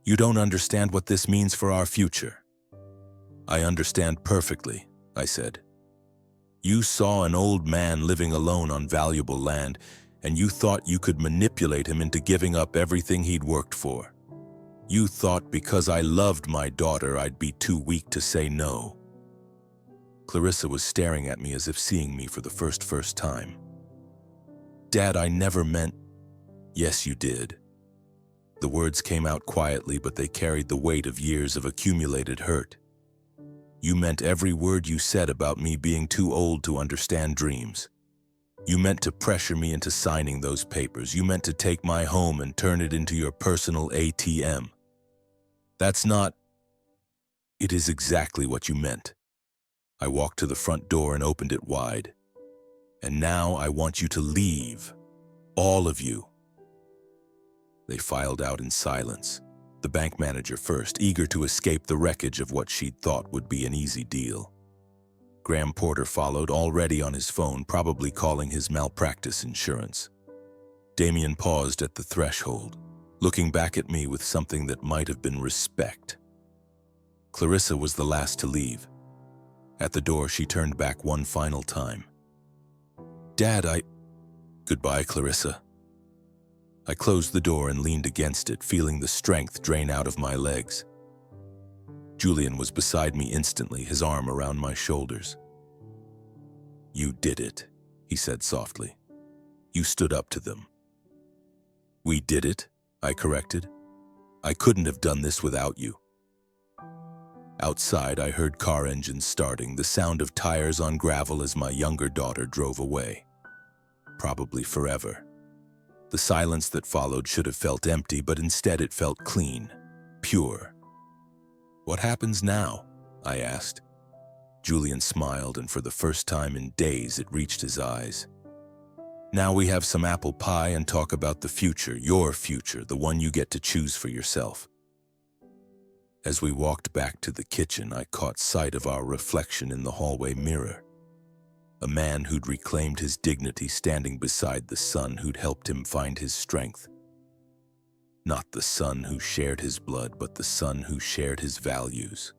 You don't understand what this means for our future." "I understand perfectly," I said. "You saw an old man living alone on valuable land, and you thought you could manipulate him into giving up everything he'd worked for. You thought because I loved my daughter, I'd be too weak to say no." Clarissa was staring at me as if seeing me for the first time. "Dad, I never meant—" "Yes, you did." The words came out quietly, but they carried the weight of years of accumulated hurt. "You meant every word you said about me being too old to understand dreams. You meant to pressure me into signing those papers. You meant to take my home and turn it into your personal ATM. That's not—" "It is exactly what you meant." I walked to the front door and opened it wide. "And now I want you to leave. All of you." They filed out in silence, the bank manager first, eager to escape the wreckage of what she'd thought would be an easy deal. Graham Porter followed, already on his phone, probably calling his malpractice insurance. Damien paused at the threshold, looking back at me with something that might have been respect. Clarissa was the last to leave. At the door, she turned back one final time. "Dad, Goodbye, Clarissa." I closed the door and leaned against it, feeling the strength drain out of my legs. Julian was beside me instantly, his arm around my shoulders. "You did it," he said softly. "You stood up to them." "We did it," I corrected. "I couldn't have done this without you." Outside, I heard car engines starting, the sound of tires on gravel as my younger daughter drove away. Probably forever. The silence that followed should have felt empty, but instead it felt clean, pure. "What happens now?" I asked. Julian smiled, and for the first time in days it reached his eyes. "Now we have some apple pie and talk about the future, your future, the one you get to choose for yourself." As we walked back to the kitchen, I caught sight of our reflection in the hallway mirror. A man who'd reclaimed his dignity standing beside the son who'd helped him find his strength. Not the son who shared his blood, but the son who shared his values.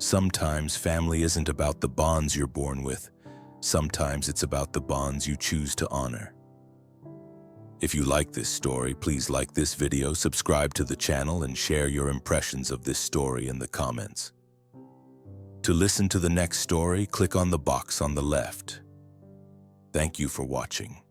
Sometimes family isn't about the bonds you're born with. Sometimes it's about the bonds you choose to honor. If you like this story, please like this video, subscribe to the channel, and share your impressions of this story in the comments. To listen to the next story, click on the box on the left. Thank you for watching.